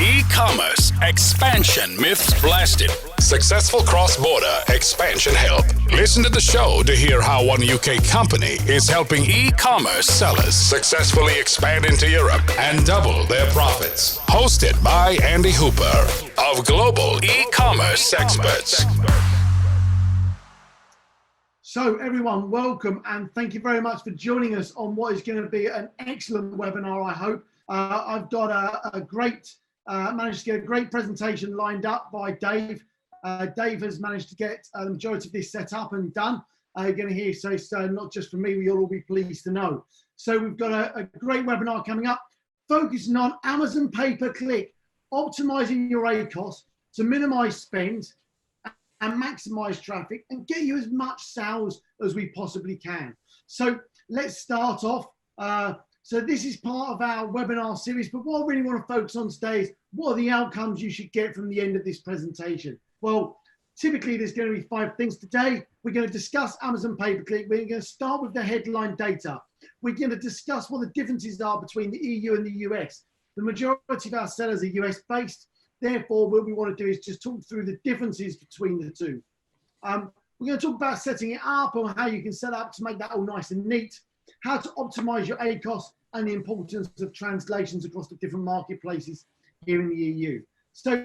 E-commerce expansion myths blasted. Successful cross-border expansion help. Listen to the show to hear how one UK company is helping e-commerce sellers successfully expand into Europe and double their profits. Hosted by Andy Hooper of Global E-commerce Experts. So everyone, welcome and thank you very much for joining us on what is going to be an excellent webinar, I hope. I've got managed to get a great presentation lined up by Dave. Dave has managed to get the majority of this set up and done. You're going to hear so not just from me, you'll all be pleased to know. So we've got a great webinar coming up, focusing on Amazon pay-per-click, optimizing your ACOS to minimize spend and maximize traffic and get you as much sales as we possibly can. So let's start off. So this is part of our webinar series, but what I really want to focus on today is what are the outcomes you should get from the end of this presentation? Well, typically there's going to be 5 things today. We're going to discuss Amazon pay-per-click. We're going to start with the headline data. We're going to discuss what the differences are between the EU and the US. The majority of our sellers are US based. Therefore, what we want to do is just talk through the differences between the two. We're going to talk about setting it up and how you can set up to make that all nice and neat, how to optimize your ACOS and the importance of translations across the different marketplaces here in the EU. So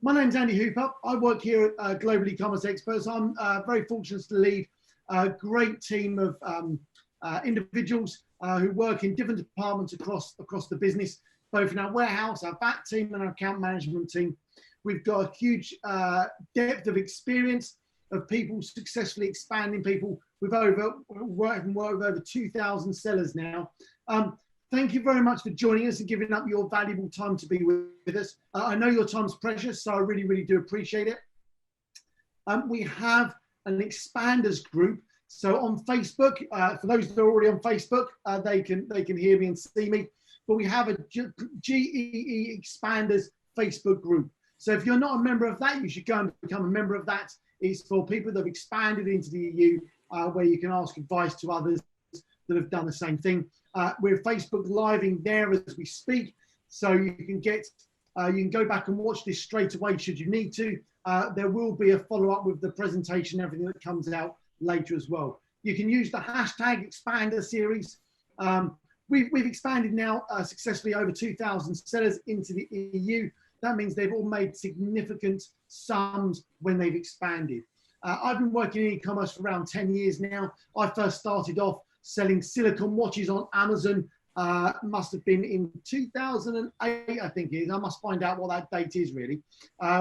my name's Andy Hooper. I work here at Global E-commerce Experts. I'm very fortunate to lead a great team of individuals who work in different departments across the business, both in our warehouse, our back team and our account management team. We've got a huge depth of experience of people successfully expanding people. We've worked with over 2,000 sellers now. Thank you very much for joining us and giving up your valuable time to be with us. I know your time's precious, so I really, really do appreciate it. We have an expanders group. So on Facebook, for those that are already on Facebook, they can hear me and see me. But we have a GEE Expanders Facebook group. So if you're not a member of that, you should go and become a member of that. It's for people that have expanded into the EU, where you can ask advice to others that have done the same thing. We're Facebook living there as we speak, so you can go back and watch this straight away should you need to. There will be a follow-up with the presentation, everything that comes out later as well. You can use the hashtag Expander Series. We've expanded now successfully over 2,000 sellers into the EU. That means they've all made significant sums when they've expanded. I've been working in e-commerce for around 10 years now. I first started off selling silicone watches on Amazon. Must have been in 2008, I think it is. I must find out what that date is really,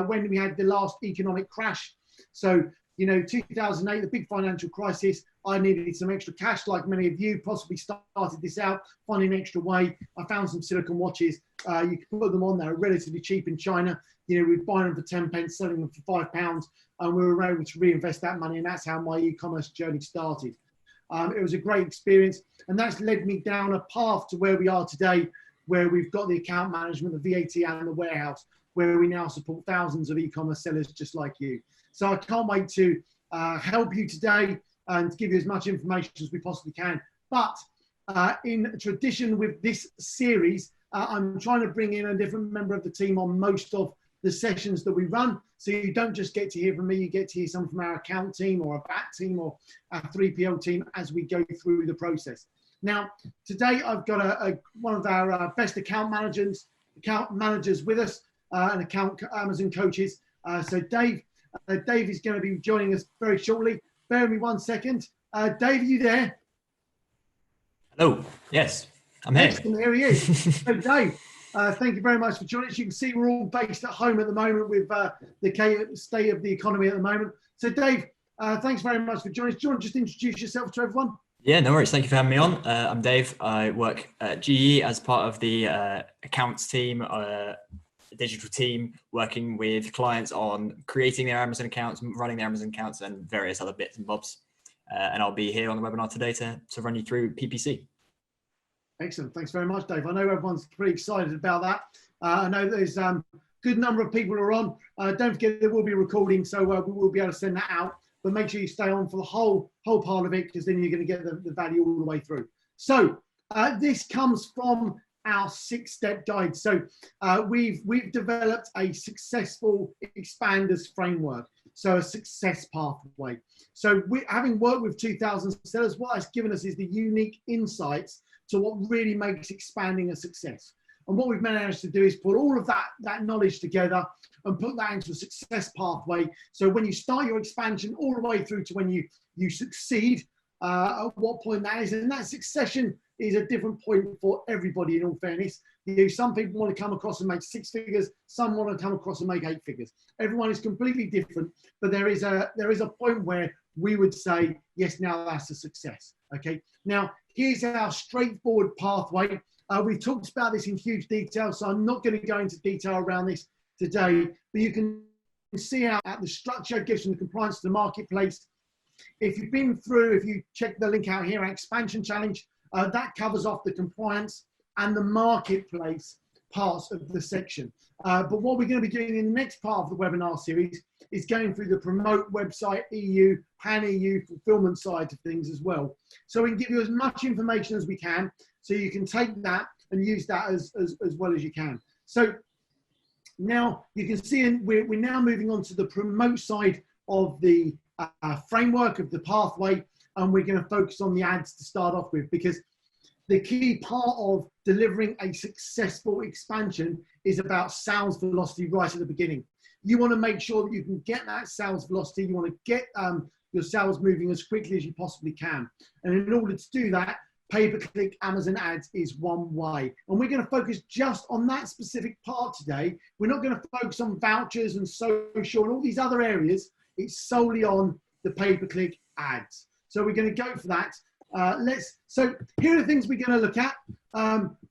when we had the last economic crash. So, 2008, the big financial crisis, I needed some extra cash, like many of you possibly started this out, finding an extra way. I found some silicone watches. You can put them on there, relatively cheap in China. We'd buy them for 10 pence, selling them for £5, and we were able to reinvest that money, and that's how my e-commerce journey started. It was a great experience, and that's led me down a path to where we are today, where we've got the account management, the VAT and the warehouse, where we now support thousands of e-commerce sellers just like you. So I can't wait to help you today and give you as much information as we possibly can. But in tradition with this series, I'm trying to bring in a different member of the team on most of the sessions that we run. So you don't just get to hear from me, you get to hear some from our account team or our back team or our 3PL team as we go through the process. Now, today I've got one of our best account managers with us, and account Amazon coaches. So Dave is going to be joining us very shortly. Bear with me 1 second. Dave, are you there? Hello. Yes, I'm here. Excellent, here he is. So Dave, thank you very much for joining us. You can see we're all based at home at the moment with the state of the economy at the moment. So Dave, thanks very much for joining us. Do you want to just introduce yourself to everyone? Yeah, no worries. Thank you for having me on. I'm Dave. I work at GE as part of the accounts team, digital team, working with clients on creating their Amazon accounts, running their Amazon accounts, and various other bits and bobs. And I'll be here on the webinar today to run you through PPC. Excellent. Thanks very much, Dave. I know everyone's pretty excited about that. I know there's a good number of people are on. Don't forget there will be recording, so we will be able to send that out. But make sure you stay on for the whole part of it, because then you're going to get the value all the way through. So this comes from our 6-step guide. So we've developed a successful expanders framework, so a success pathway. So having worked with 2,000 sellers, what it's given us is the unique insights to what really makes expanding a success. And what we've managed to do is put all of that knowledge together and put that into a success pathway. So when you start your expansion all the way through to when you succeed, at what point that is. And that succession is a different point for everybody, in all fairness. Some people want to come across and make 6 figures. Some want to come across and make 8 figures. Everyone is completely different, but there is a point where we would say, yes, now that's a success. Okay. Now, here's our straightforward pathway. We've talked about this in huge detail, so I'm not going to go into detail around this today, but you can see how the structure gives from the compliance to the marketplace. If you've been through, if you check the link out here, our expansion challenge, that covers off the compliance and the marketplace parts of the section. But what we're going to be doing in the next part of the webinar series is going through the promote website, EU, pan-EU fulfillment side of things as well. So we can give you as much information as we can, so you can take that and use that as well as you can. So now you can see we're now moving on to the promote side of the framework of the pathway, and we're going to focus on the ads to start off with, because the key part of delivering a successful expansion is about sales velocity right at the beginning. You want to make sure that you can get that sales velocity. You want to get your sales moving as quickly as you possibly can. And in order to do that, pay-per-click Amazon ads is one way. And we're going to focus just on that specific part today. We're not going to focus on vouchers and social and all these other areas. It's solely on the pay-per-click ads. So we're going to go for that. So here are the things we're going to look at.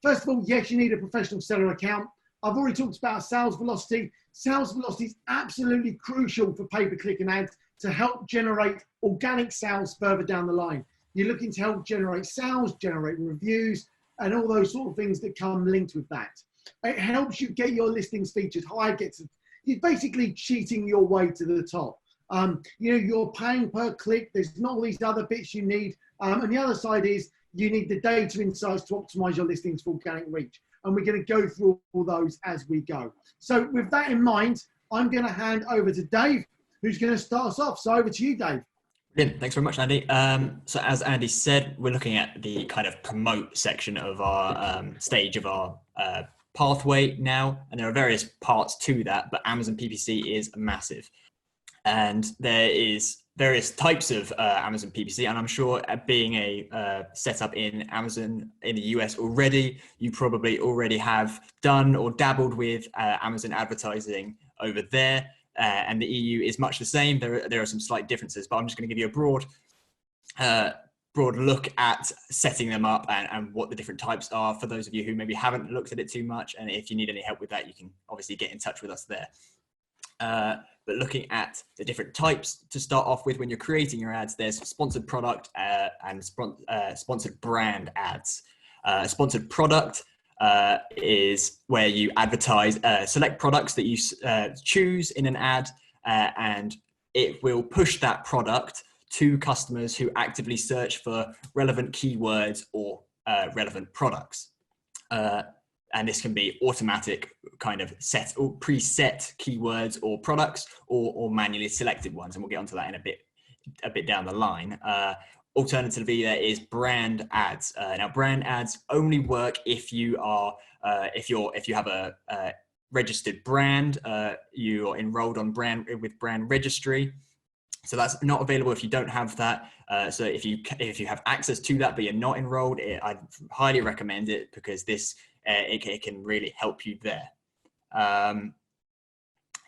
First of all, yes, you need a professional seller account. I've already talked about sales velocity. Sales velocity is absolutely crucial for pay-per-click and ads to help generate organic sales further down the line. You're looking to help generate sales, generate reviews, and all those sort of things that come linked with that. It helps you get your listings featured higher. You're basically cheating your way to the top. You're paying per click. There's not all these other bits you need. And the other side is you need the data insights to optimize your listings for organic reach. And we're going to go through all those as we go. So with that in mind, I'm going to hand over to Dave, who's going to start us off. So over to you, Dave. Brilliant. Thanks very much, Andy. So as Andy said, we're looking at the kind of promote section of our stage of our pathway now. And there are various parts to that, but Amazon PPC is massive. And there is various types of Amazon PPC, and I'm sure being a setup in Amazon in the US already, you probably already have done or dabbled with Amazon advertising over there. And the EU is much the same. There are some slight differences, but I'm just going to give you a broad look at setting them up and what the different types are for those of you who maybe haven't looked at it too much. And if you need any help with that, you can obviously get in touch with us there. But looking at the different types to start off with when you're creating your ads, there's sponsored product and sponsored brand ads. Sponsored product is where you advertise select products that you choose in an ad, and it will push that product to customers who actively search for relevant keywords or relevant products. And this can be automatic kind of set or preset keywords or products or manually selected ones. And we'll get onto that in a bit down the line. Alternatively, there is brand ads. Now, brand ads only work if you are if you have a registered brand. You are enrolled on with brand registry. So that's not available if you don't have that. So if you have access to that but you're not enrolled, I'd highly recommend it, because this it can really help you there.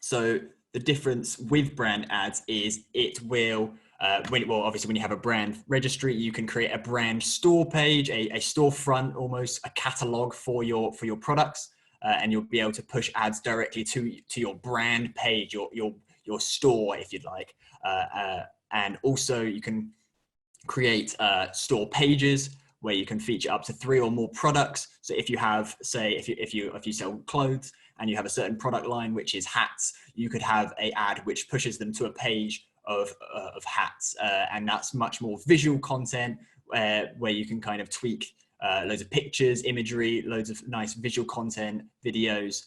So the difference with brand ads is it will, obviously when you have a brand registry, you can create a brand store page, a storefront, almost a catalog for your products, and you'll be able to push ads directly to your brand page, your store, if you'd like. And also you can create store pages where you can feature up to 3 or more products. So if you have, say, if you sell clothes and you have a certain product line, which is hats, you could have an ad which pushes them to a page of hats. And that's much more visual content where you can kind of tweak loads of pictures, imagery, loads of nice visual content, videos,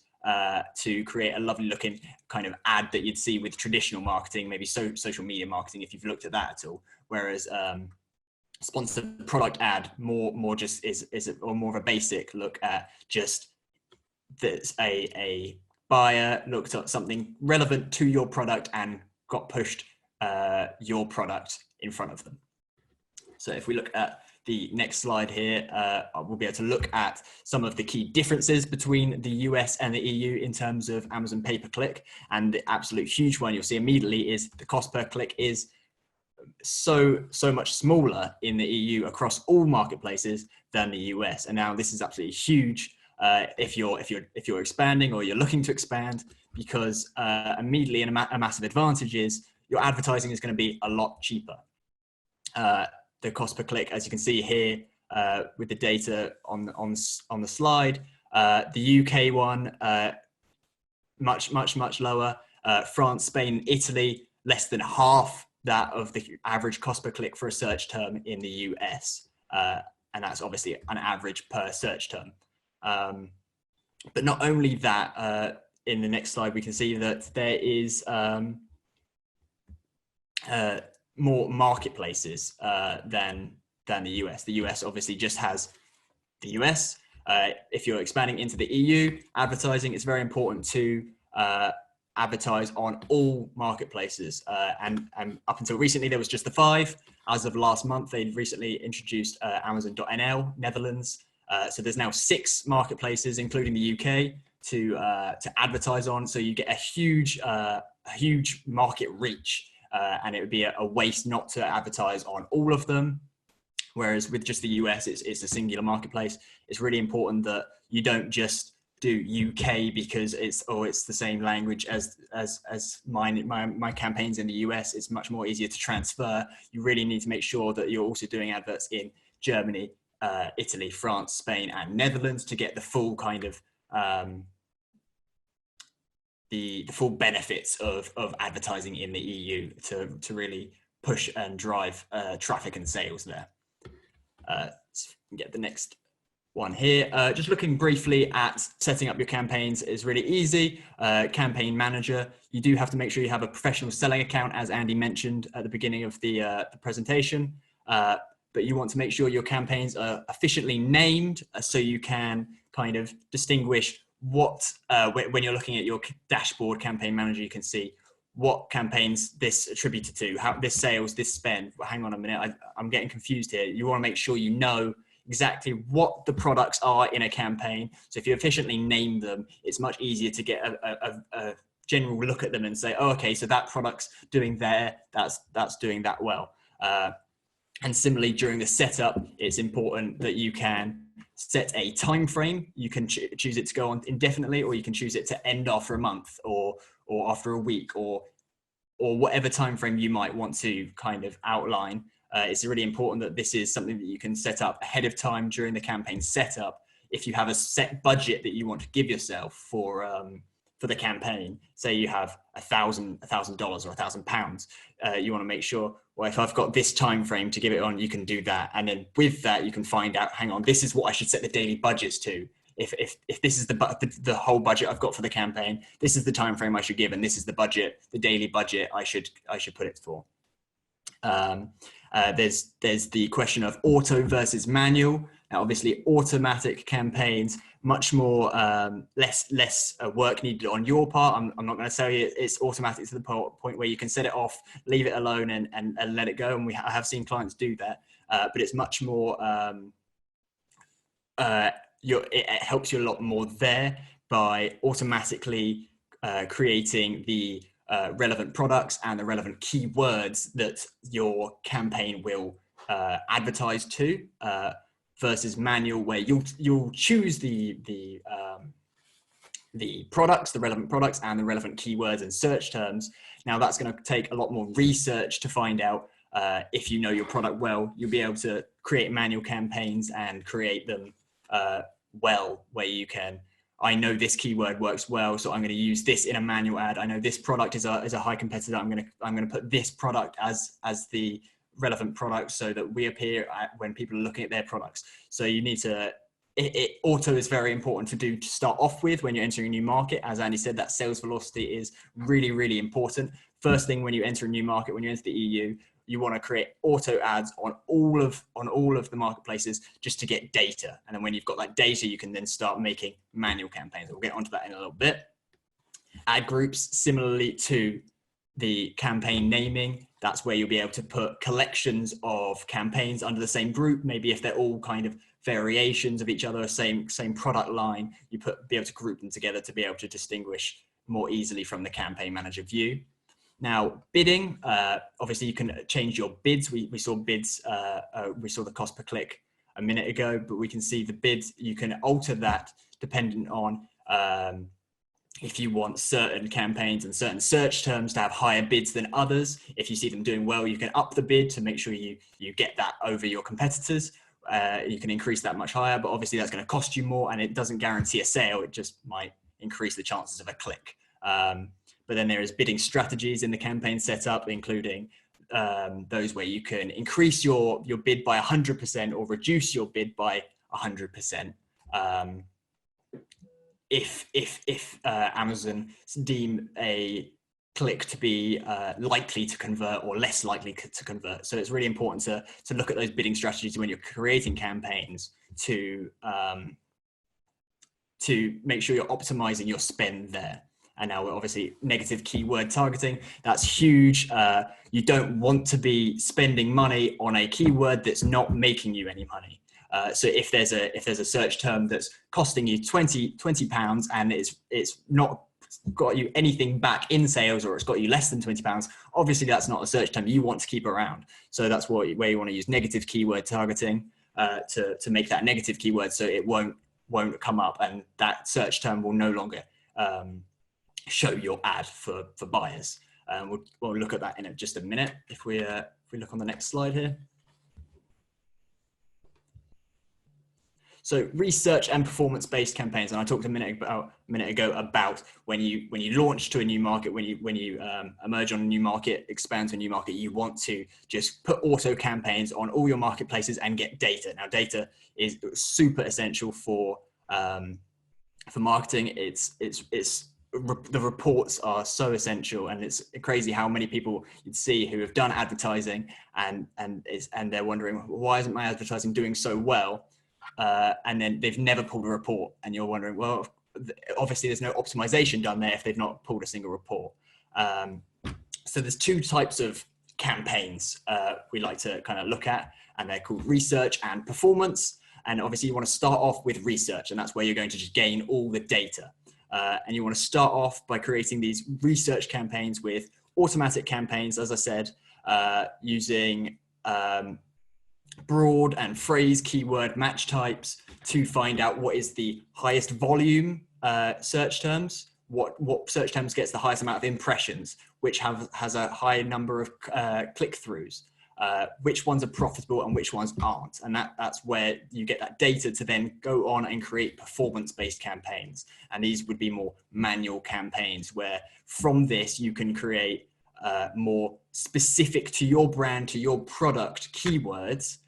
to create a lovely looking kind of ad that you'd see with traditional marketing, maybe social media marketing, if you've looked at that at all. Whereas sponsored product ad more just is more of a basic look at just that a buyer looked at something relevant to your product and got pushed your product in front of them. So if we look at the next slide here, we'll be able to look at some of the key differences between the US and the EU in terms of Amazon pay-per-click. And the absolute huge one you'll see immediately is the cost per click is so much smaller in the EU across all marketplaces than the US. And now this is absolutely huge if you're expanding or you're looking to expand, because immediately a massive advantage is your advertising is going to be a lot cheaper. The cost per click, as you can see here with the data on the slide, the UK one much lower. France, Spain, Italy, less than half that of the average cost per click for a search term in the US, and that's obviously an average per search term. But not only that, in the next slide we can see that there is more marketplaces than the US. The US obviously just has the US. If you're expanding into the EU, advertising, it's very important to advertise on all marketplaces. And up until recently, there was just the 5. As of last month, they recently introduced Amazon.nl, Netherlands. So there's now 6 marketplaces, including the UK, to advertise on. So you get a huge market reach. And it would be a waste not to advertise on all of them. Whereas with just the US, it's a singular marketplace. It's really important that you don't just do UK because it's the same language as my campaigns in the US. It's much more easier to transfer. You really need to make sure that you're also doing adverts in Germany, Italy, France, Spain, and Netherlands to get the full kind of the full benefits of advertising in the EU to really push and drive traffic and sales there. Let's get the next one here. Just looking briefly at setting up your campaigns is really easy. Campaign manager, you do have to make sure you have a professional selling account, as Andy mentioned at the beginning of the presentation. But you want to make sure your campaigns are efficiently named so you can kind of distinguish what, when you're looking at your dashboard campaign manager, you can see what campaigns this attributed to, how this sales, this spend. Well, hang on a minute, I'm getting confused here. You want to make sure you know exactly what the products are in a campaign. So if you efficiently name them, it's much easier to get a general look at them and say, oh, okay, so that product's doing there, that's doing that well. And similarly, during the setup, it's important that you can set a time frame. You can choose it to go on indefinitely, or you can choose it to end after a month or after a week, or whatever time frame you might want to kind of outline. It's really important that this is something that you can set up ahead of time during the campaign setup. If you have a set budget that you want to give yourself for the campaign, say you have $1,000 or £1,000, you want to make sure, well, if I've got this time frame to give it on, you can do that. And then with that, you can find out, hang on, this is what I should set the daily budgets to. If this is the whole budget I've got for the campaign, this is the time frame I should give, and this is the budget, the daily budget I should put it for. There's the question of auto versus manual. Now, obviously, automatic campaigns, much more less work needed on your part. I'm not going to tell you it's automatic to the point where you can set it off, leave it alone, and let it go. And I have seen clients do that, but it's much more. It helps you a lot more there by automatically creating the relevant products and the relevant keywords that your campaign will advertise to, versus manual, where you'll choose the products, the relevant products, and the relevant keywords and search terms. Now that's going to take a lot more research to find out if you know your product well. You'll be able to create manual campaigns and create them well, where you can, I know this keyword works well, so I'm going to use this in a manual ad. I know this product is a high competitor. I'm going to put this product as the relevant products so that we appear when people are looking at their products. So you need to, auto is very important to start off with when you're entering a new market. As Andy said, that sales velocity is really, really important. First thing when you enter a new market, when you enter the EU, you want to create auto ads on all of the marketplaces just to get data. And then when you've got that data, you can then start making manual campaigns. We'll get onto that in a little bit. Ad groups, similarly to the campaign naming, that's where you'll be able to put collections of campaigns under the same group. Maybe if they're all kind of variations of each other, same product line, be able to group them together to be able to distinguish more easily from the campaign manager view. Now, bidding, obviously you can change your bids. We saw bids, we saw the cost per click a minute ago, but we can see the bids, you can alter that dependent on if you want certain campaigns and certain search terms to have higher bids than others. If you see them doing well, you can up the bid to make sure you get that over your competitors. You can increase that much higher, but obviously that's going to cost you more and it doesn't guarantee a sale. It just might increase the chances of a click. But then there is bidding strategies in the campaign setup, including those where you can increase your bid by 100% or reduce your bid by 100%. If Amazon deem a click to be likely to convert or less likely to convert. So it's really important to look at those bidding strategies when you're creating campaigns to make sure you're optimizing your spend there. And now we're obviously negative keyword targeting. That's huge. You don't want to be spending money on a keyword that's not making you any money. So if there's a search term that's costing you £20 and it's not got you anything back in sales, or it's got you less than £20, obviously that's not a search term you want to keep around. So that's where you want to use negative keyword targeting to make that negative keyword so it won't come up, and that search term will no longer show your ad for buyers. We'll look at that in just a minute if we look on the next slide here. So research and performance-based campaigns, and I talked a minute ago about when you launch to a new market, when you emerge on a new market, expand to a new market, you want to just put auto campaigns on all your marketplaces and get data. Now, data is super essential for marketing. The reports are so essential, and it's crazy how many people you'd see who have done advertising and they're wondering, why isn't my advertising doing so well? And then they've never pulled a report, and you're wondering, well, obviously there's no optimization done there if they've not pulled a single report. So there's two types of campaigns we like to kind of look at, and they're called research and performance. And obviously you want to start off with research, and that's where you're going to just gain all the data. And you want to start off by creating these research campaigns with automatic campaigns, as I said, using broad and phrase keyword match types to find out what is the highest volume search terms, what search terms gets the highest amount of impressions, which has a high number of click-throughs, which ones are profitable and which ones aren't. And that's where you get that data to then go on and create performance-based campaigns. And these would be more manual campaigns, where from this you can create more specific to your brand, to your product keywords.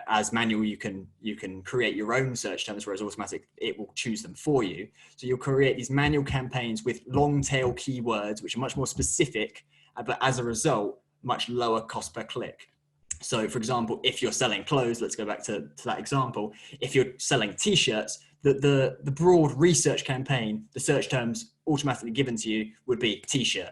As manual, you can create your own search terms, whereas automatic, it will choose them for you. So you'll create these manual campaigns with long tail keywords, which are much more specific, but as a result, much lower cost per click. So for example, if you're selling clothes, let's go back to that example. If you're selling t-shirts, the broad research campaign, the search terms automatically given to you would be t-shirt,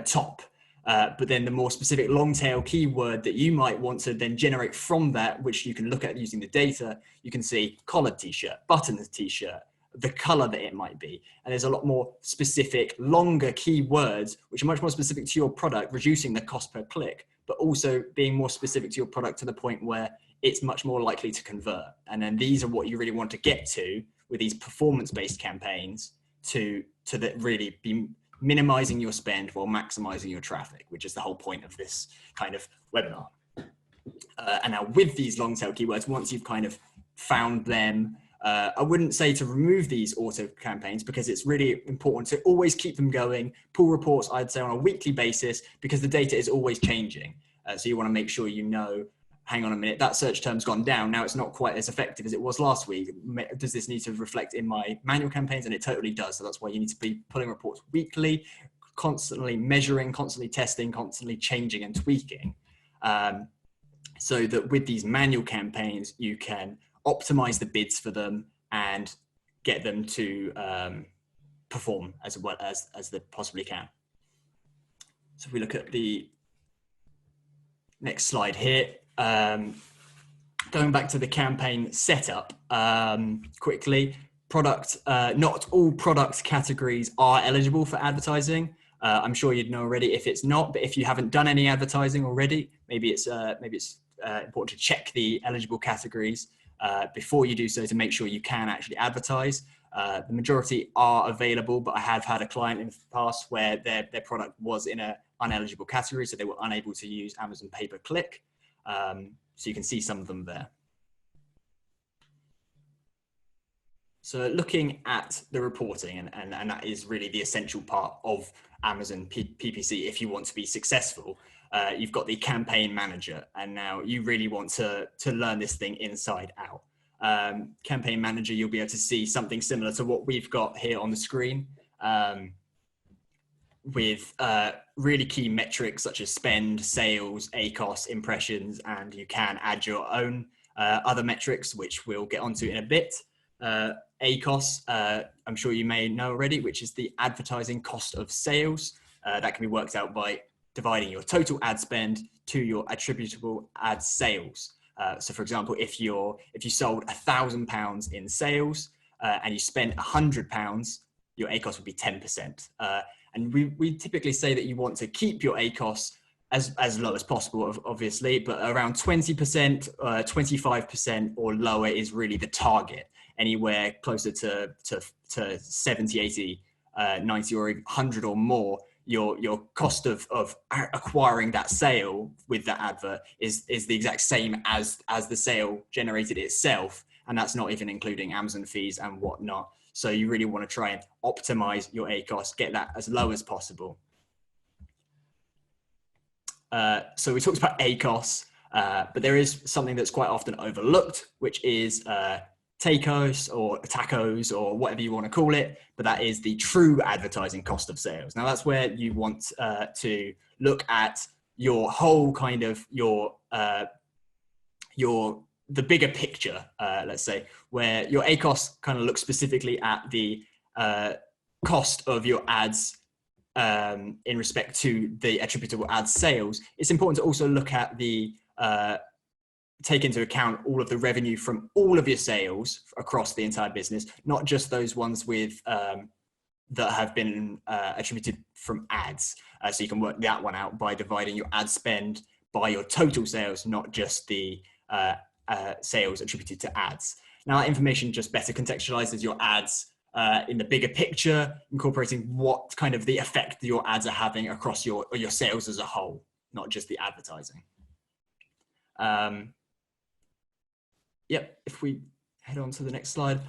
top. But then the more specific long tail keyword that you might want to then generate from that, which you can look at using the data, you can see collared t-shirt, buttoned t-shirt, the color that it might be. And there's a lot more specific, longer keywords, which are much more specific to your product, reducing the cost per click, but also being more specific to your product to the point where it's much more likely to convert. And then these are what you really want to get to with these performance-based campaigns to really be minimizing your spend while maximizing your traffic, which is the whole point of this kind of webinar. And now with these long tail keywords, once you've kind of found them, I wouldn't say to remove these auto campaigns, because it's really important to always keep them going, pull reports, I'd say, on a weekly basis, because the data is always changing. So you want to make sure you know, hang on a minute, that search term's gone down. Now it's not quite as effective as it was last week. Does this need to reflect in my manual campaigns? And it totally does. So that's why you need to be pulling reports weekly, constantly measuring, constantly testing, constantly changing and tweaking. So that with these manual campaigns, you can optimize the bids for them and get them to perform as well as they possibly can. So if we look at the next slide here, going back to the campaign setup quickly, not all product categories are eligible for advertising. I'm sure you'd know already if it's not, but if you haven't done any advertising already, maybe it's important to check the eligible categories before you do so to make sure you can actually advertise. The majority are available, but I have had a client in the past where their product was in an uneligible category, so they were unable to use Amazon pay-per-click. So you can see some of them there. So looking at the reporting, and that is really the essential part of Amazon PPC if you want to be successful. You've got the campaign manager, and now you really want to learn this thing inside out. Campaign manager, you'll be able to see something similar to what we've got here on the screen, with really key metrics such as spend, sales, ACOS, impressions, and you can add your own other metrics, which we'll get onto in a bit. ACOS, I'm sure you may know already, which is the advertising cost of sales. That can be worked out by dividing your total ad spend to your attributable ad sales. So for example, if you sold £1,000 in sales and you spent £100, your ACOS would be 10%. And we typically say that you want to keep your ACOS as low as possible, obviously, but around 20%, 25% or lower is really the target. Anywhere closer to 70, 80, 90 or 100 or more, your cost of acquiring that sale with that advert is the exact same as the sale generated itself. And that's not even including Amazon fees and whatnot. So you really want to try and optimize your ACOS, get that as low as possible. So we talked about ACOS, but there is something that's quite often overlooked, which is TACOS or TACOS or whatever you want to call it, but that is the true advertising cost of sales. Now that's where you want to look at your whole kind of the bigger picture, let's say, where your ACOS kind of looks specifically at the cost of your ads in respect to the attributable ad sales. It's important to also look at the take into account all of the revenue from all of your sales across the entire business, not just those ones with that have been attributed from ads. So you can work that one out by dividing your ad spend by your total sales, not just the sales attributed to ads. Now that information just better contextualizes your ads in the bigger picture, incorporating what kind of the effect your ads are having across your sales as a whole, not just the advertising. Yep, if we head on to the next slide.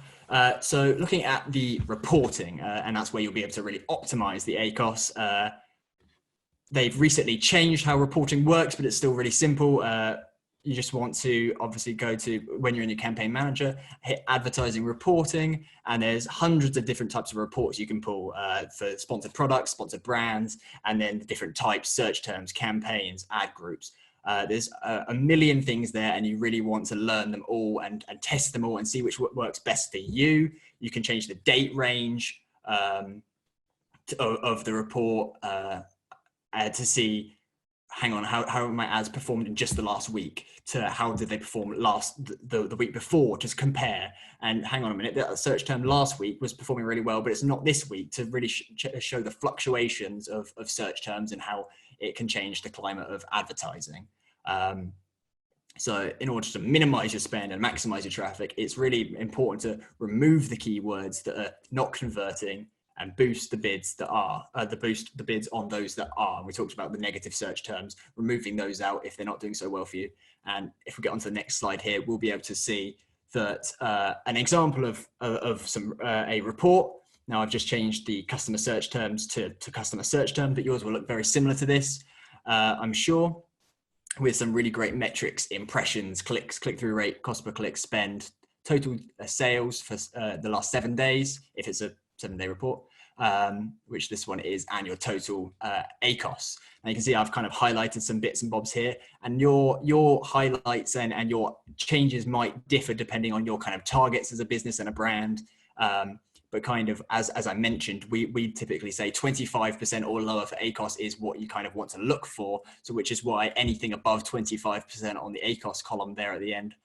So looking at the reporting, and that's where you'll be able to really optimize the ACOS. They've recently changed how reporting works, but it's still really simple. You just want to obviously go to, when you're in your campaign manager, hit advertising reporting, and there's hundreds of different types of reports you can pull for sponsored products, sponsored brands, and then the different types, search terms, campaigns, ad groups. There's a million things there, and you really want to learn them all and test them all and see which works best for you. You can change the date range of the report to see, hang on, how my ads performed in just the last week to how did they perform the week before, just compare. And hang on a minute, that search term last week was performing really well, but it's not this week, to really show the fluctuations of search terms and how it can change the climate of advertising. So in order to minimize your spend and maximize your traffic, it's really important to remove the keywords that are not converting and boost the bids that are, boost the bids on those that are. We talked about the negative search terms, removing those out if they're not doing so well for you. And if we get onto the next slide here, we'll be able to see that an example of a report. Now I've just changed the customer search terms to customer search terms, but yours will look very similar to this, I'm sure. with some really great metrics: impressions, clicks, click-through rate, cost per click, spend, total sales for the last 7 days, if it's a 7-day report, which this one is, and your total ACOS. And you can see I've kind of highlighted some bits and bobs here, and your highlights and your changes might differ depending on your kind of targets as a business and a brand. But kind of, as I mentioned, we typically say 25% or lower for ACOS is what you kind of want to look for. So which is why anything above 25% on the ACOS column there at the end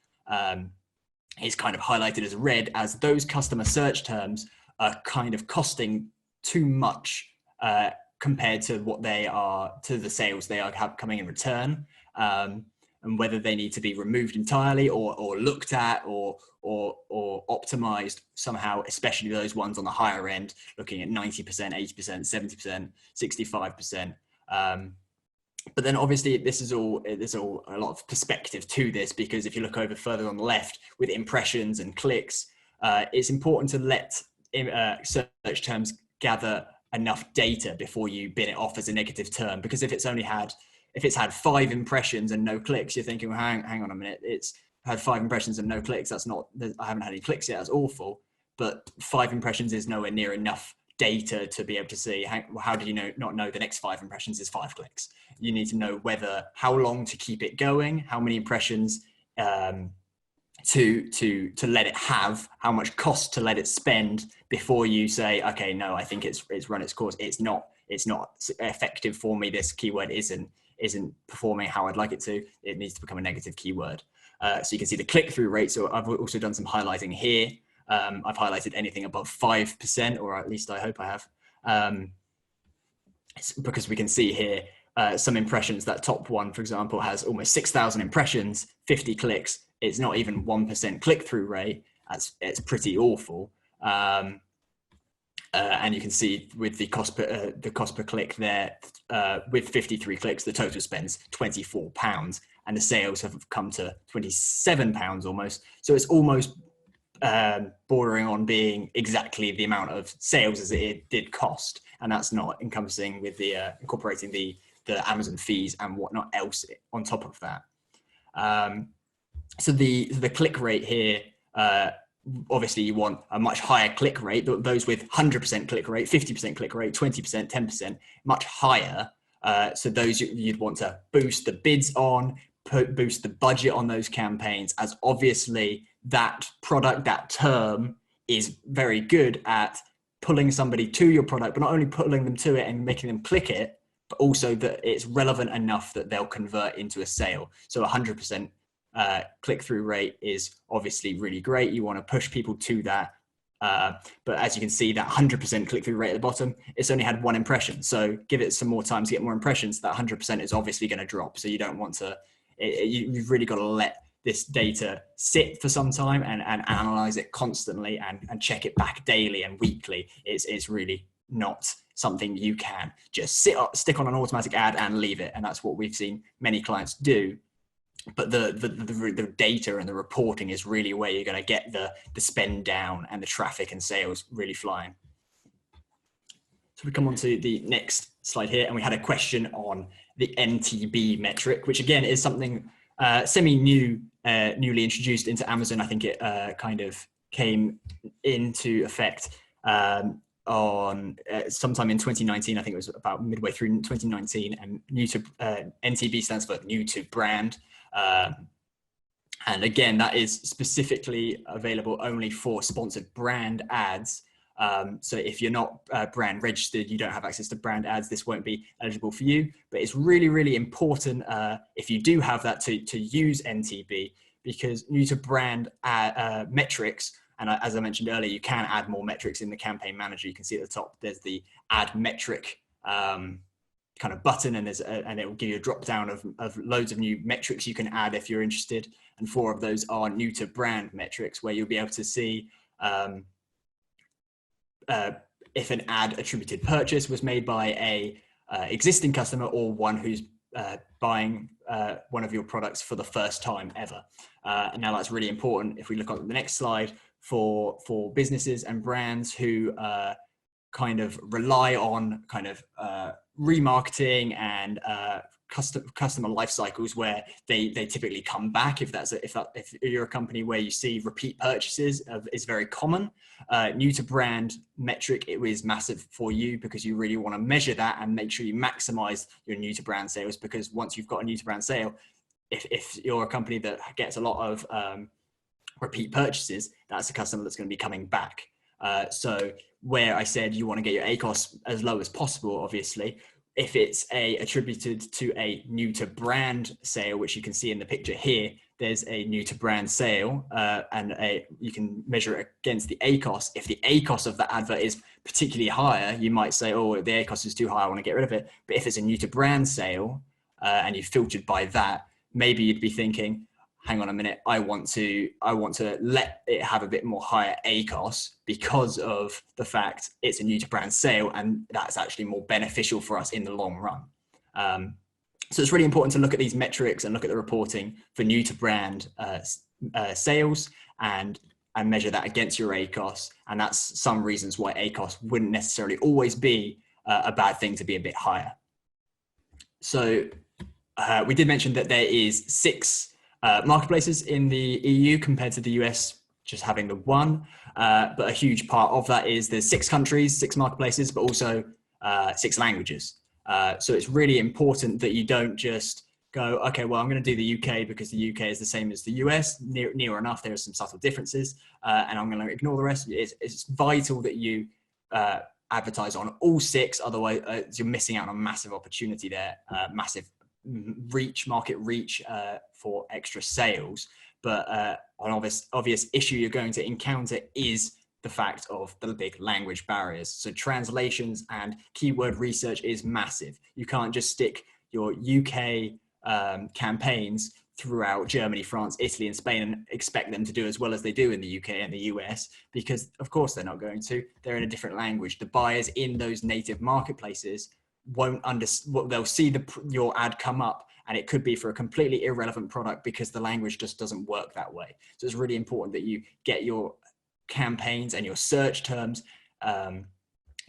is kind of highlighted as red, as those customer search terms are kind of costing too much compared to what they are, to the sales they are coming in return. And whether they need to be removed entirely or looked at or optimized somehow, especially those ones on the higher end, looking at 90%, 80%, 70%, 65%. But then obviously there's all a lot of perspective to this, because if you look over further on the left with impressions and clicks, it's important to let search terms gather enough data before you bin it off as a negative term, because if it's had 5 impressions and no clicks, you're thinking, well, hang on a minute, it's had 5 impressions and no clicks. That's not, I haven't had any clicks yet. That's awful. But 5 impressions is nowhere near enough data to be able to see how do you not know the next 5 impressions is 5 clicks. You need to know how long to keep it going, how many impressions to let it have, how much cost to let it spend before you say, okay, no, I think it's run its course. It's not effective for me. This keyword isn't performing how I'd like it to. It needs to become a negative keyword. So you can see the click-through rate. So I've also done some highlighting here. I've highlighted anything above 5%, or at least I hope I have, because we can see here some impressions. That top one, for example, has almost 6,000 impressions, 50 clicks. It's not even 1% click-through rate. It's pretty awful. And you can see with the cost per click there, with 53 clicks, the total spends £24, and the sales have come to £27 almost. So it's almost bordering on being exactly the amount of sales as it did cost, and that's not encompassing with the incorporating the Amazon fees and whatnot else on top of that. So the click rate here, obviously you want a much higher click rate. Those with 100% click rate, 50% click rate, 20%, 10%, much higher. So those you'd want to boost the bids on, boost the budget on those campaigns, as obviously that product, that term is very good at pulling somebody to your product, but not only pulling them to it and making them click it, but also that it's relevant enough that they'll convert into a sale. So 100% click-through rate is obviously really great. You want to push people to that. But as you can see, that 100% click-through rate at the bottom, it's only had 1 impression. So give it some more time to get more impressions. That 100% is obviously going to drop. So you don't want to, you've really got to let this data sit for some time and analyze it constantly and check it back daily and weekly. It's really not something you can just stick on an automatic ad and leave it. And that's what we've seen many clients do. But the data and the reporting is really where you're going to get the spend down and the traffic and sales really flying. So we come on to the next slide here, and we had a question on the NTB metric, which again is something newly introduced into Amazon. I think it kind of came into effect on sometime in 2019. I think it was about midway through 2019, and NTB stands for new to brand. And again, that is specifically available only for sponsored brand ads. So if you're not brand registered, you don't have access to brand ads, this won't be eligible for you. But it's really, really important if you do have that to use NTB, because new to brand metrics, and as I mentioned earlier, you can add more metrics in the campaign manager. You can see at the top, there's the add metric kind of button, and it will give you a drop down of loads of new metrics you can add if you're interested. And 4 of those are new to brand metrics, where you'll be able to see if an ad attributed purchase was made by a existing customer or one who's buying one of your products for the first time ever. And now that's really important if we look on the next slide for businesses and brands who kind of rely on kind of remarketing and customer life cycles where they typically come back. If you're a company where you see repeat purchases is very common. New to brand metric, it is massive for you because you really want to measure that and make sure you maximize your new to brand sales, because once you've got a new to brand sale, if you're a company that gets a lot of repeat purchases, that's a customer that's going to be coming back. So where I said you want to get your ACOS as low as possible, obviously, if it's attributed to a new to brand sale, which you can see in the picture here, there's a new to brand sale and you can measure it against the ACOS. If the ACOS of that advert is particularly higher, you might say, oh, the ACOS is too high, I want to get rid of it. But if it's a new to brand sale and you've filtered by that, maybe you'd be thinking, hang on a minute, I want to let it have a bit more higher ACOS because of the fact it's a new to brand sale, and that's actually more beneficial for us in the long run. So it's really important to look at these metrics and look at the reporting for new to brand sales and measure that against your ACOS. And that's some reasons why ACOS wouldn't necessarily always be a bad thing to be a bit higher. So we did mention that there is 6 marketplaces in the EU compared to the US just having the 1, but a huge part of that is there's 6 countries, 6 marketplaces, but also 6 languages. So it's really important that you don't just go, okay, well, I'm going to do the UK because the UK is the same as the US, near enough. There are some subtle differences, and I'm going to ignore the rest. It's vital that you advertise on all 6, otherwise you're missing out on a massive opportunity there, massive market reach for extra sales. But an obvious issue you're going to encounter is the fact of the big language barriers. So translations and keyword research is massive. You can't just stick your UK campaigns throughout Germany, France, Italy, and Spain and expect them to do as well as they do in the UK and the US, because of course they're not going to. They're in a different language. The buyers in those native marketplaces won't understand. They'll see your ad come up, and it could be for a completely irrelevant product because the language just doesn't work that way. So it's really important that you get your campaigns and your search terms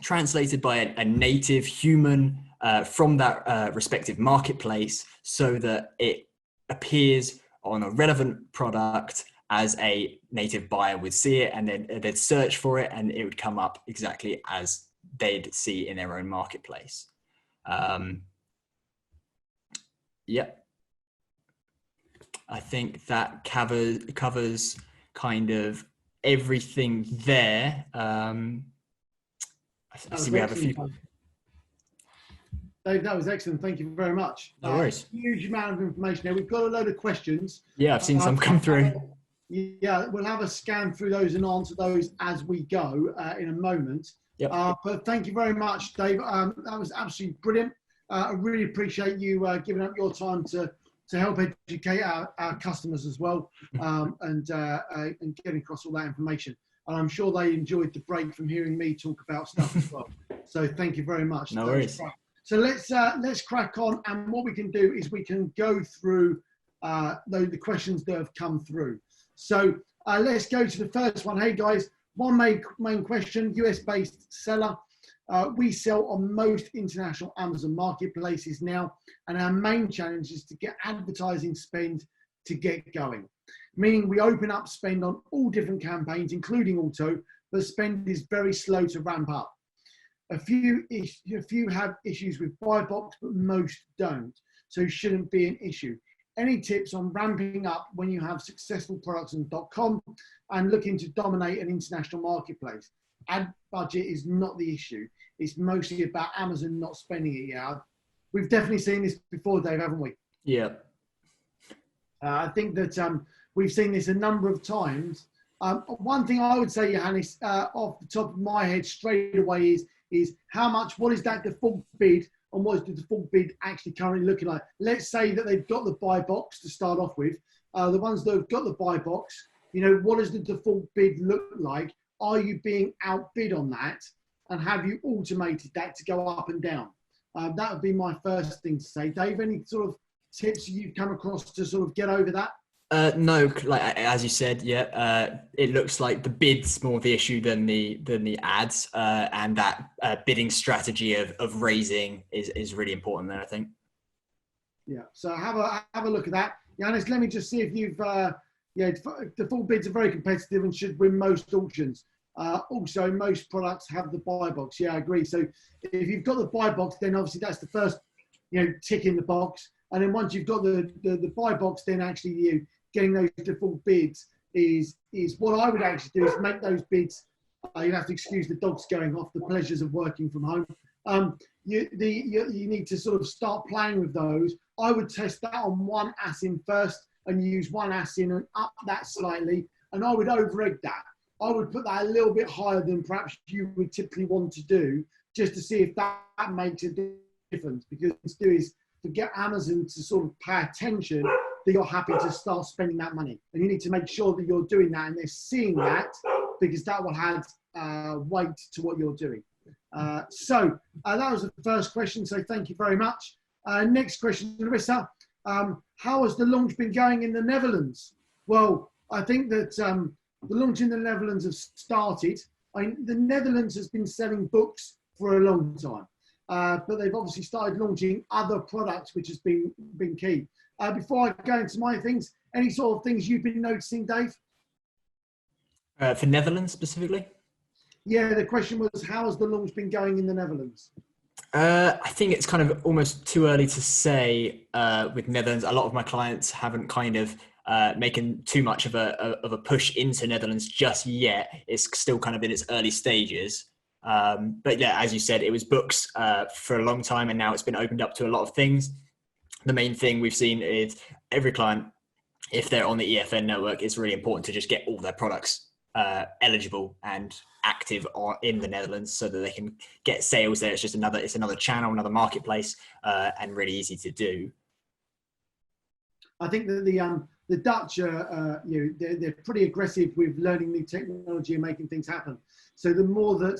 translated by a native human from that respective marketplace, so that it appears on a relevant product as a native buyer would see it, and then they'd search for it and it would come up exactly as they'd see in their own marketplace. Yep. I think that covers kind of everything there. I see we have a few. Dave, that was excellent. Thank you very much. No worries. Huge amount of information there. We've got a load of questions. Yeah, I've seen some come through. Yeah, we'll have a scan through those and answer those as we go in a moment. Yep. But thank you very much, Dave. That was absolutely brilliant. I really appreciate you giving up your time to help educate our customers as well, and getting across all that information. And I'm sure they enjoyed the break from hearing me talk about stuff as well. So thank you very much. No worries. So let's crack on. And what we can do is we can go through the questions that have come through. So let's go to the first one. Hey guys, one main question, US-based seller. We sell on most international Amazon marketplaces now, and our main challenge is to get advertising spend to get going. Meaning we open up spend on all different campaigns, including auto, but spend is very slow to ramp up. A few have issues with buy box, but most don't, so it shouldn't be an issue. Any tips on ramping up when you have successful products on .com and looking to dominate an international marketplace? Ad budget is not the issue. It's mostly about Amazon not spending it yet. We've definitely seen this before, Dave, haven't we? Yeah. I think that we've seen this a number of times. One thing I would say, Johannes, off the top of my head straight away is what is that default bid, and what is the default bid actually currently looking like? Let's say that they've got the buy box to start off with. The ones that have got the buy box, what does the default bid look like? Are you being outbid on that? And have you automated that to go up and down? That would be my first thing to say. Dave, any sort of tips you've come across to sort of get over that? No, like as you said, yeah, it looks like the bid's more the issue than the ads, and that bidding strategy of raising is really important there, I think. Yeah. So have a look at that. Yannis, let me just see if you've the full bids are very competitive and should win most auctions. Also, most products have the buy box. Yeah, I agree. So if you've got the buy box, then obviously that's the first, tick in the box. And then once you've got the buy box, then actually getting those default bids is what I would actually do is make those bids. You have to excuse the dogs going off, the pleasures of working from home. You need to sort of start playing with those. I would test that on one ASIN first and use one ASIN and up that slightly. And I would over-egg that. I would put that a little bit higher than perhaps you would typically want to do, just to see if that makes a difference. Because what to do is to get Amazon to sort of pay attention that you're happy to start spending that money. And you need to make sure that you're doing that and they're seeing that, because that will add weight to what you're doing. So that was the first question. So thank you very much. Next question, Larissa. How has the launch been going in the Netherlands? Well, I think that the launch in the Netherlands has started. The Netherlands has been selling books for a long time, but they've obviously started launching other products, which has been key. Before I go into my things, any sort of things you've been noticing, Dave? For Netherlands specifically? Yeah, the question was, how has the launch been going in the Netherlands? I think it's kind of almost too early to say with Netherlands. A lot of my clients haven't kind of making too much of a push into Netherlands just yet. It's still kind of in its early stages. But yeah, as you said, it was books for a long time, and now it's been opened up to a lot of things. The main thing we've seen is every client, if they're on the EFN network, it's really important to just get all their products eligible and active in the Netherlands so that they can get sales there. It's just another channel, another marketplace, and really easy to do. I think that the Dutch are, they're pretty aggressive with learning new technology and making things happen. So the more that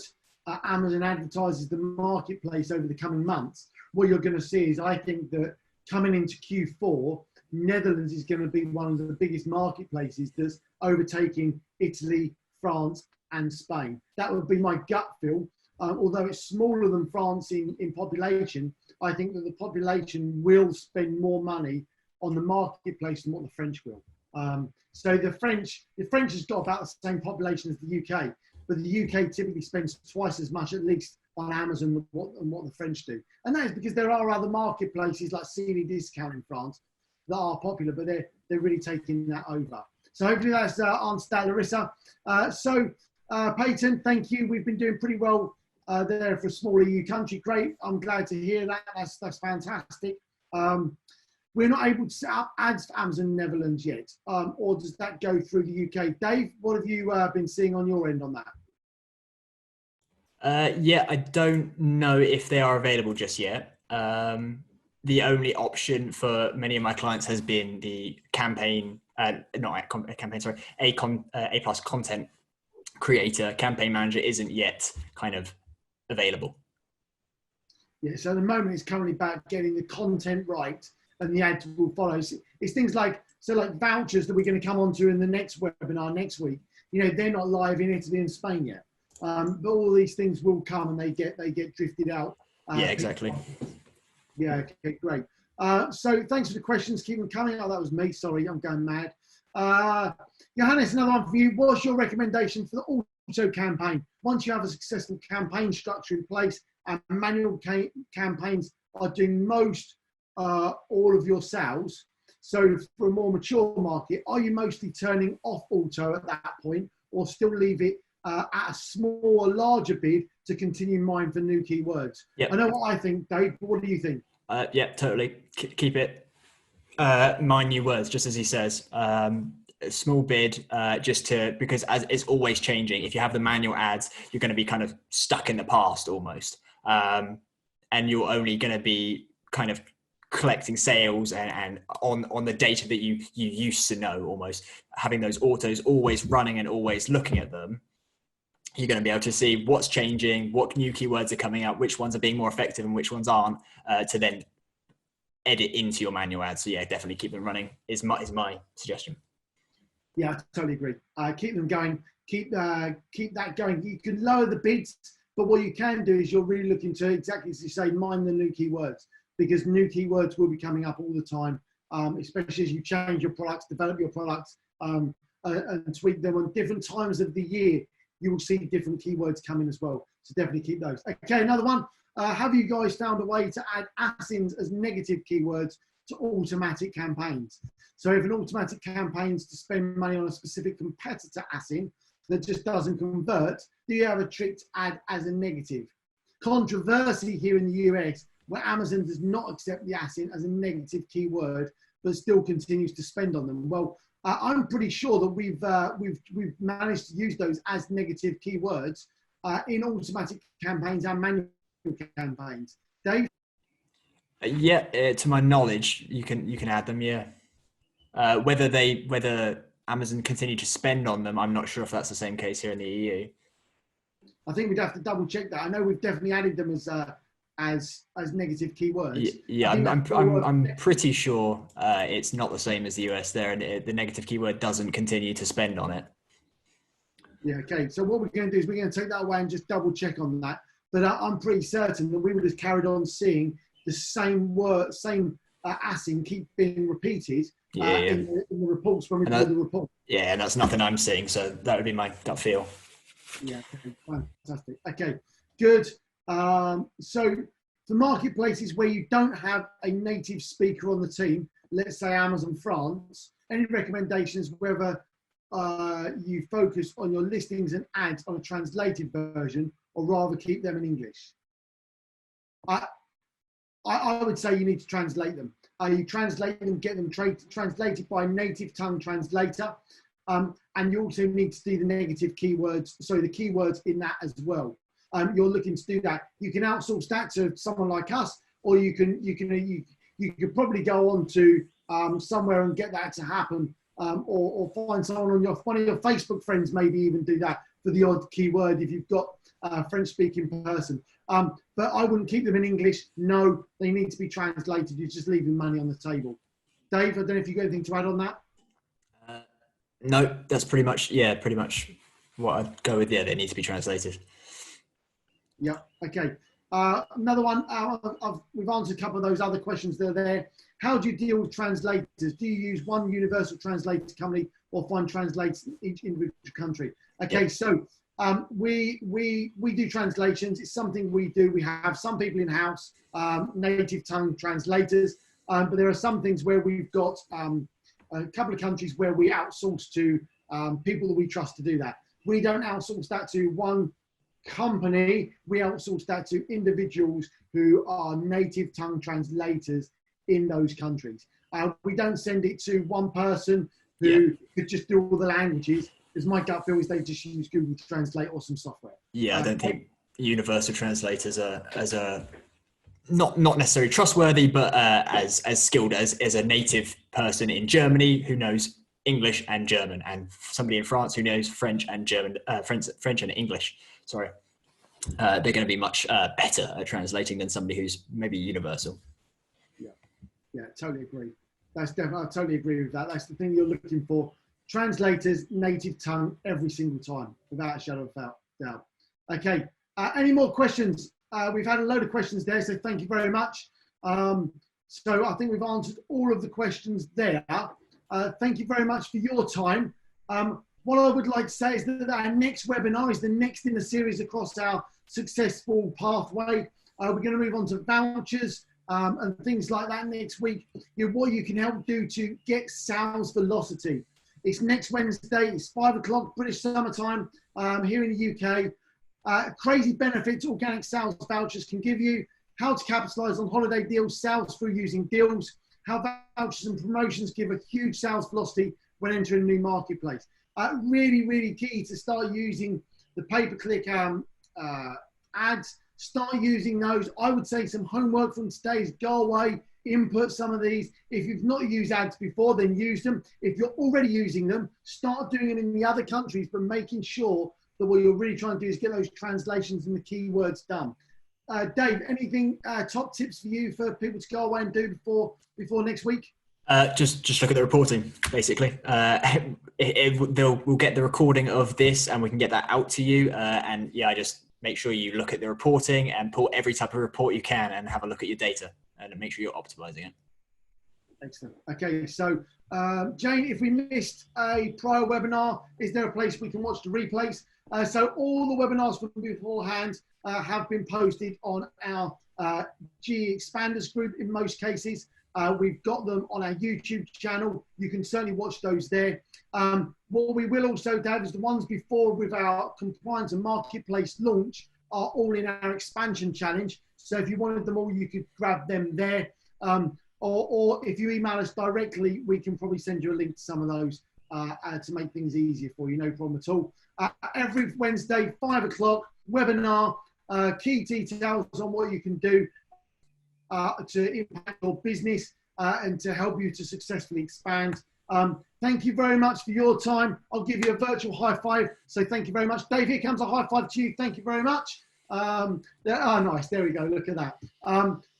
Amazon advertises the marketplace over the coming months, what you're going to see is, I think that coming into Q4, Netherlands is going to be one of the biggest marketplaces that's overtaking Italy, France, and Spain. That would be my gut feel. Although it's smaller than France in population, I think that the population will spend more money on the marketplace than what the French will. So the French has got about the same population as the UK, but the UK typically spends twice as much, at least, on Amazon than what the French do. And that is because there are other marketplaces like CD Discount in France that are popular, but they're really taking that over. So hopefully that's answered that, Larissa. Peyton, thank you. We've been doing pretty well there for a smaller EU country. Great. I'm glad to hear that. That's fantastic. We're not able to set up ads for Amazon Netherlands yet, or does that go through the UK? Dave, what have you been seeing on your end on that? Yeah, I don't know if they are available just yet. The only option for many of my clients has been the campaign, A+ content creator. Campaign manager isn't yet kind of available. Yeah, so at the moment it's currently about getting the content right and the ads will follow. It's things like vouchers that we're going to come on to in the next webinar next week. They're not live in Italy and Spain yet. But all these things will come and they get drifted out. Yeah, exactly. Yeah, okay, great. So thanks for the questions. Keep them coming. Oh, that was me. Sorry, I'm going mad. Johannes, another one for you. What's your recommendation for the auto campaign? Once you have a successful campaign structure in place and manual campaigns are doing most all of your sales, so for a more mature market, are you mostly turning off auto at that point, or still leave it at a small or larger bid to continue mine for new keywords? Yep. I know what I think, Dave, but what do you think? Yeah, totally. Keep it mine new words, just as he says. Small bid, because as it's always changing. If you have the manual ads, you're going to be kind of stuck in the past almost. And you're only going to be kind of collecting sales and on the data that you used to know, almost having those autos always running and always looking at them. You're going to be able to see what's changing, what new keywords are coming out, which ones are being more effective and which ones aren't, to then edit into your manual ads. So yeah, definitely keep them running is my suggestion. Yeah, I totally agree. Keep them going. Keep that going. You can lower the bids, but what you can do is you're really looking to, exactly as you say, mine the new keywords. because new keywords will be coming up all the time, especially as you change your products, develop your products, and tweak them on different times of the year. You will see different keywords coming as well. So definitely keep those. Okay, another one. Have you guys found a way to add ACINs as negative keywords to automatic campaigns? So if an automatic campaign is to spend money on a specific competitor ACIN that just doesn't convert, do you have a trick to add as a negative? Controversy here in the US, where Amazon does not accept the ACIN as a negative keyword, but still continues to spend on them. Well, I'm pretty sure that we've managed to use those as negative keywords in automatic campaigns and manual campaigns. Dave? Yeah, to my knowledge, you can add them. Yeah, whether Amazon continue to spend on them, I'm not sure if that's the same case here in the EU. I think we'd have to double check that. I know we've definitely added them as negative keywords. Yeah, I'm pretty sure it's not the same as the US there, and the negative keyword doesn't continue to spend on it. Yeah, okay. So what we're going to do is we're going to take that away and just double check on that. But I'm pretty certain that we would have carried on seeing the same word, same ACIN keep being repeated in the reports when we do the report. Yeah, and that's nothing I'm seeing. So that would be my gut feel. Yeah, okay, fantastic. Okay, good. So for marketplaces where you don't have a native speaker on the team, let's say Amazon France, any recommendations whether you focus on your listings and ads on a translated version or rather keep them in English? I would say you need to translate them. You translate them, get them translated by a native tongue translator. And you also need to do the negative keywords, so the keywords in that as well. You're looking to do that. You can outsource that to someone like us, or you could probably go on to somewhere and get that to happen, or find someone on one of your Facebook friends, maybe even do that for the odd keyword if you've got a French-speaking person. But I wouldn't keep them in English. No, they need to be translated. You're just leaving money on the table. Dave, I don't know if you've got anything to add on that. No, that's pretty much what I'd go with. Yeah, they need to be translated. Yeah, okay. Another one, we've answered a couple of those other questions that are there. How do you deal with translators? Do you use one universal translator company or find translators in each individual country? Okay, yeah. So we do translations. It's something we do. We have some people in-house, native tongue translators, but there are some things where we've got a couple of countries where we outsource to people that we trust to do that. We don't outsource that to one company. We outsource that to individuals who are native tongue translators in those countries. We don't send it to one person who could just do all the languages, because my gut feel is they just use Google Translate or some software. Yeah, I don't think universal translators are not necessarily trustworthy, but as skilled as a native person in Germany who knows English and German, and somebody in France who knows French and German, French and English. Sorry, they're going to be much better at translating than somebody who's maybe universal. Yeah, totally agree. That's definitely, I totally agree with that. That's the thing you're looking for. Translators, native tongue, every single time, without a shadow of doubt. Okay, any more questions? We've had a load of questions there, so thank you very much. So I think we've answered all of the questions there. Thank you very much for your time. What I would like to say is that our next webinar is the next in the series across our successful pathway. We're going to move on to vouchers and things like that next week. What you can help do to get sales velocity. It's next Wednesday. It's 5 o'clock British summertime here in the UK. Crazy benefits organic sales vouchers can give you. How to capitalize on holiday deals, sales through using deals. How vouchers and promotions give a huge sales velocity when entering a new marketplace. Really, really key to start using the pay-per-click ads. Start using those. I would say some homework from today is go away, input some of these. If you've not used ads before, then use them. If you're already using them, start doing them in the other countries, but making sure that what you're really trying to do is get those translations and the keywords done. Dave, anything top tips for you for people to go away and do before next week? Just look at the reporting, basically. We'll get the recording of this and we can get that out to you. And yeah, just make sure you look at the reporting and pull every type of report you can and have a look at your data. and make sure you're optimizing it. Excellent. Okay, so Jane, if we missed a prior webinar, is there a place we can watch the replays? So all the webinars from beforehand have been posted on our GE Expanders group in most cases. We've got them on our YouTube channel. You can certainly watch those there. What we will also have is the ones before with our compliance and marketplace launch are all in our expansion challenge. So if you wanted them all, you could grab them there. Or if you email us directly, we can probably send you a link to some of those to make things easier for you, no problem at all. Every Wednesday, 5 o'clock, webinar, key details on what you can do to impact your business and to help you to successfully expand. Thank you very much for your time. I'll give you a virtual high five. So thank you very much. Dave, here comes a high five to you. Thank you very much. Nice. There we go. Look at that.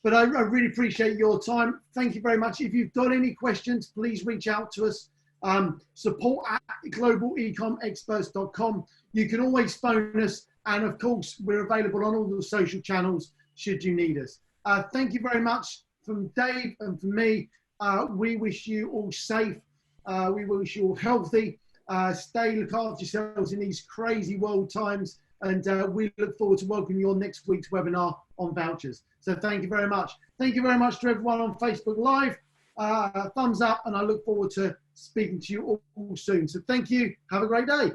But I really appreciate your time. Thank you very much. If you've got any questions, please reach out to us. support@globalecomexperts.com. You can always phone us. And of course, we're available on all the social channels should you need us. Thank you very much from Dave and from me. We wish you all safe. We wish you all healthy. Look after yourselves in these crazy world times. And we look forward to welcoming you on next week's webinar on vouchers. So thank you very much. Thank you very much to everyone on Facebook Live. Thumbs up, and I look forward to speaking to you all soon. So thank you. Have a great day.